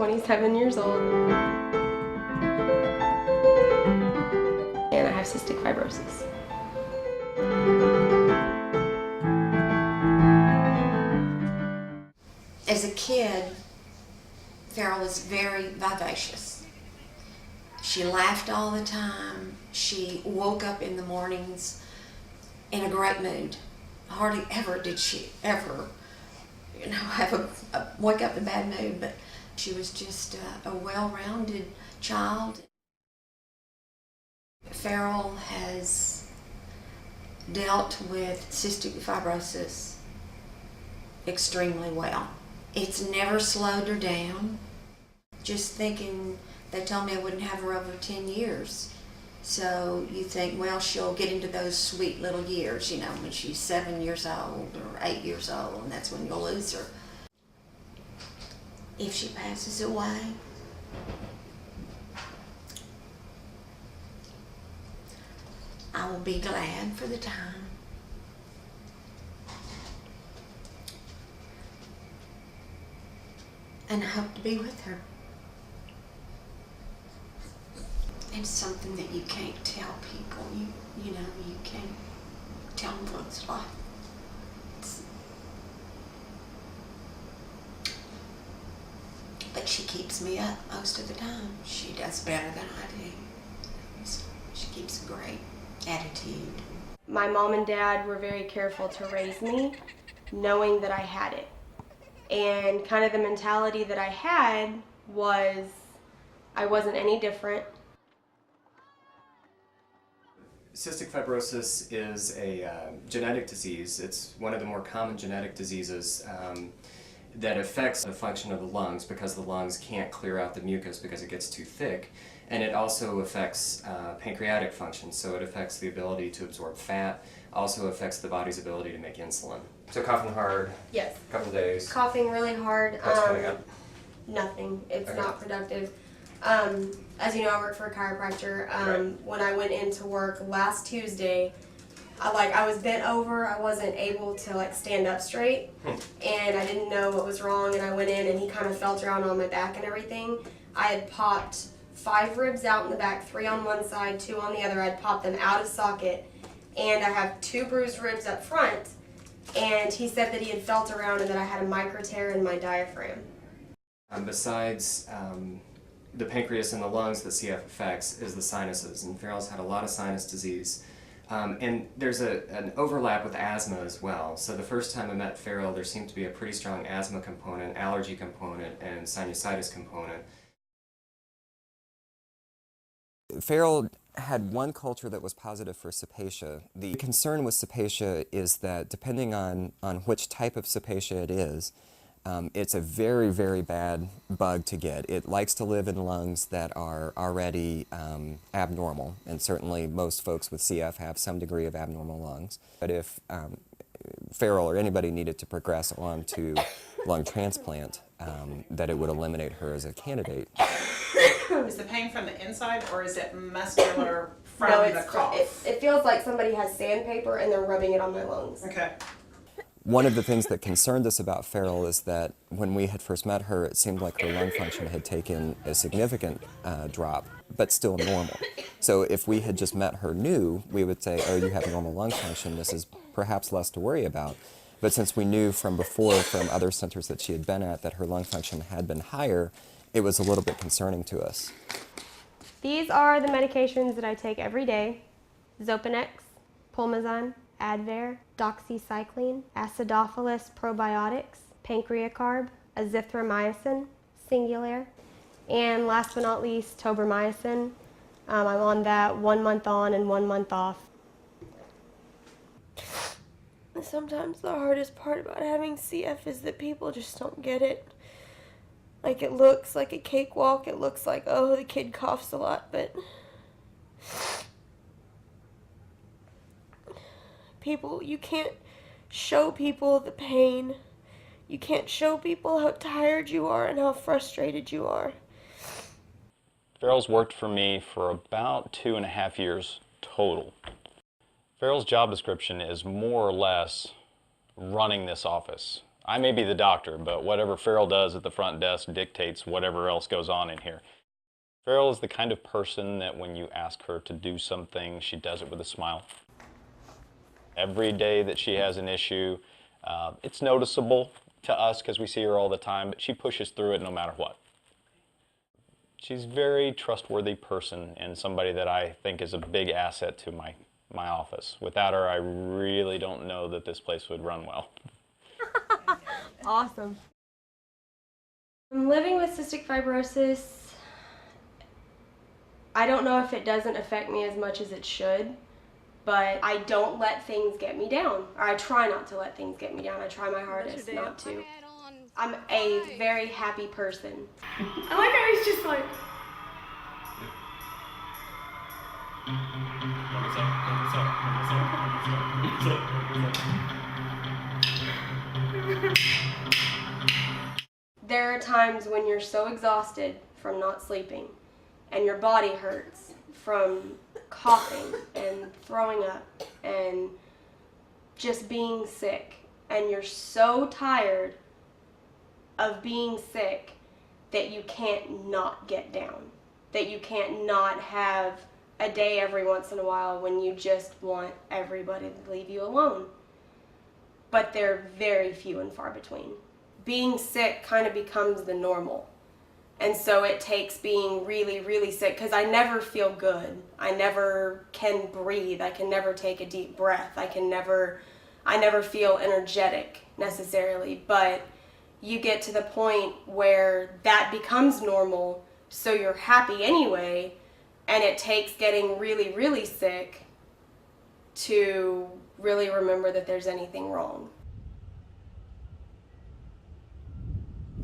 27 years old. And I have cystic fibrosis. As a kid, Farrell was very vivacious. She laughed all the time. She woke up in the mornings in a great mood. Hardly ever did she ever, have a wake up in a bad mood, but she was just a well-rounded child. Farrell has dealt with cystic fibrosis extremely well. It's never slowed her down. Just thinking, they told me I wouldn't have her over 10 years. So you think, well, she'll get into those sweet little years, when she's 7 years old or 8 years old, and that's when you'll lose her. If she passes away, I will be glad for the time. And I hope to be with her. It's something that you can't tell people. You can't tell them what it's like. But she keeps me up most of the time. She does better than I do. So she keeps a great attitude. My mom and dad were very careful to raise me, knowing that I had it. And kind of the mentality that I had was I wasn't any different. Cystic fibrosis is a genetic disease. It's one of the more common genetic diseases that affects the function of the lungs because the lungs can't clear out the mucus because it gets too thick. And it also affects pancreatic function, so it affects the ability to absorb fat, also affects the body's ability to make insulin. So coughing hard? Yes. A couple of days? Coughing really hard. What's coming up? Nothing. It's Okay. not productive. As you know, I work for a chiropractor. Right. When I went into work last Tuesday, I was bent over. I wasn't able to stand up straight, and I didn't know what was wrong. And I went in, and he kind of felt around on my back and everything. I had popped 5 ribs out in the back, 3 on one side, 2 on the other. I'd popped them out of socket, and I have 2 bruised ribs up front. And he said that he had felt around and that I had a micro tear in my diaphragm. Besides the pancreas and the lungs that CF affects is the sinuses, and Farrell's had a lot of sinus disease. And there's an overlap with asthma as well. So the first time I met Farrell, there seemed to be a pretty strong asthma component, allergy component, and sinusitis component. Farrell had one culture that was positive for cepacia. The concern with cepacia is that depending on which type of cepacia it is, it's a very, very bad bug to get. It likes to live in lungs that are already abnormal, and certainly most folks with CF have some degree of abnormal lungs. But if Farrell or anybody needed to progress on to lung transplant, that it would eliminate her as a candidate. Is the pain from the inside or is it muscular from the cough? It feels like somebody has sandpaper and they're rubbing it on my lungs. Okay. One of the things that concerned us about Farrell is that when we had first met her, it seemed like her lung function had taken a significant drop, but still normal. So if we had just met her new, we would say, oh, you have normal lung function, this is perhaps less to worry about. But since we knew from before, from other centers that she had been at, that her lung function had been higher, it was a little bit concerning to us. These are the medications that I take every day: Zopanex, Pulmazine, Advair, doxycycline, acidophilus probiotics, pancreacarb, azithromycin, Singulair, and last but not least, tobramycin. I'm on that 1 month on and 1 month off. Sometimes the hardest part about having CF is that people just don't get it. Like, it looks like a cakewalk. It looks like, oh, the kid coughs a lot, but people, you can't show people the pain. You can't show people how tired you are and how frustrated you are. Farrell's worked for me for about 2.5 years total. Farrell's job description is more or less running this office. I may be the doctor, but whatever Farrell does at the front desk dictates whatever else goes on in here. Farrell is the kind of person that when you ask her to do something, she does it with a smile. Every day that she has an issue, it's noticeable to us because we see her all the time, but she pushes through it no matter what. She's a very trustworthy person and somebody that I think is a big asset to my office. Without her, I really don't know that this place would run well. Awesome. I'm living with cystic fibrosis. I don't know if it doesn't affect me as much as it should, but I don't let things get me down. Or I try not to let things get me down. I try my hardest not to. I'm a very happy person. I like how he's just like... There are times when you're so exhausted from not sleeping and your body hurts from coughing and throwing up and just being sick, and you're so tired of being sick that you can't not get down, that you can't not have a day every once in a while when you just want everybody to leave you alone. But they're very few and far between. Being sick kind of becomes the normal. And so it takes being really, really sick, because I never feel good. I never can breathe. I can never take a deep breath. I never feel energetic necessarily. But you get to the point where that becomes normal, so you're happy anyway, and it takes getting really, really sick to really remember that there's anything wrong.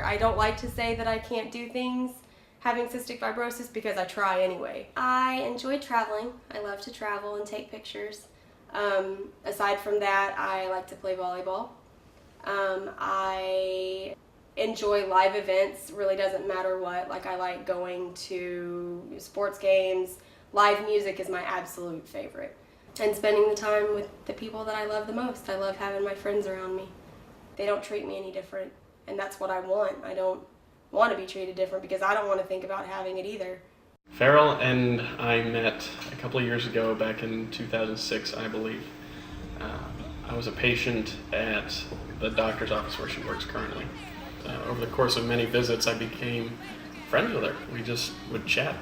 I don't like to say that I can't do things having cystic fibrosis because I try anyway. I enjoy traveling. I love to travel and take pictures. Aside from that, I like to play volleyball. I enjoy live events, really doesn't matter what. Like, I like going to sports games. Live music is my absolute favorite. And spending the time with the people that I love the most. I love having my friends around me. They don't treat me any different, and that's what I want. I don't want to be treated different because I don't want to think about having it either. Farrell and I met a couple of years ago, back in 2006, I believe. I was a patient at the doctor's office where she works currently. Over the course of many visits, I became friends with her. We just would chat.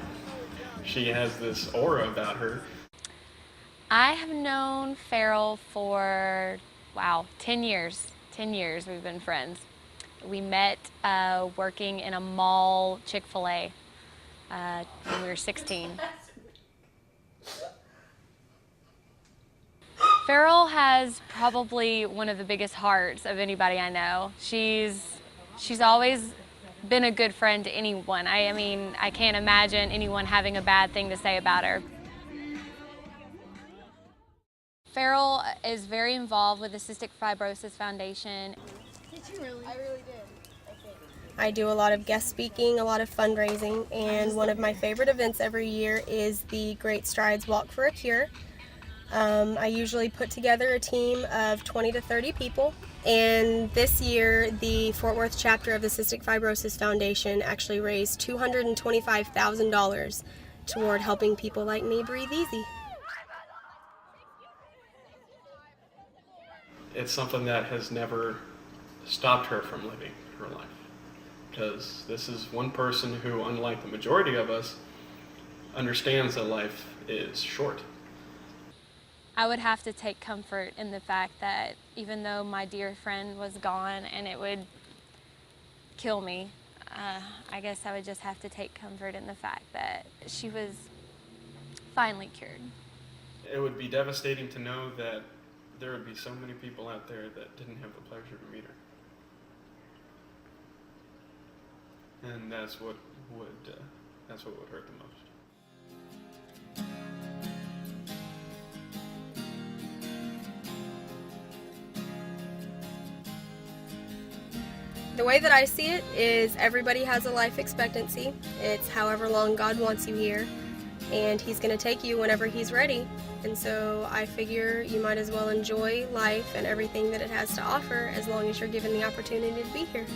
She has this aura about her. I have known Farrell for, 10 years. 10 years we've been friends. We met working in a mall Chick-fil-A when we were 16. Farrell has probably one of the biggest hearts of anybody I know. She's always been a good friend to anyone. I mean, I can't imagine anyone having a bad thing to say about her. Farrell is very involved with the Cystic Fibrosis Foundation. Did you really? I really did, I think. I do a lot of guest speaking, a lot of fundraising, and one of my favorite events every year is the Great Strides Walk for a Cure. I usually put together a team of 20 to 30 people, and this year the Fort Worth chapter of the Cystic Fibrosis Foundation actually raised $225,000 toward helping people like me breathe easy. It's something that has never stopped her from living her life. Because this is one person who, unlike the majority of us, understands that life is short. I would have to take comfort in the fact that even though my dear friend was gone and it would kill me, I guess I would just have to take comfort in the fact that she was finally cured. It would be devastating to know that there would be so many people out there that didn't have the pleasure to meet her. And that's what would hurt the most. The way that I see it is everybody has a life expectancy. It's however long God wants you here, and He's going to take you whenever He's ready. And so I figure you might as well enjoy life and everything that it has to offer as long as you're given the opportunity to be here.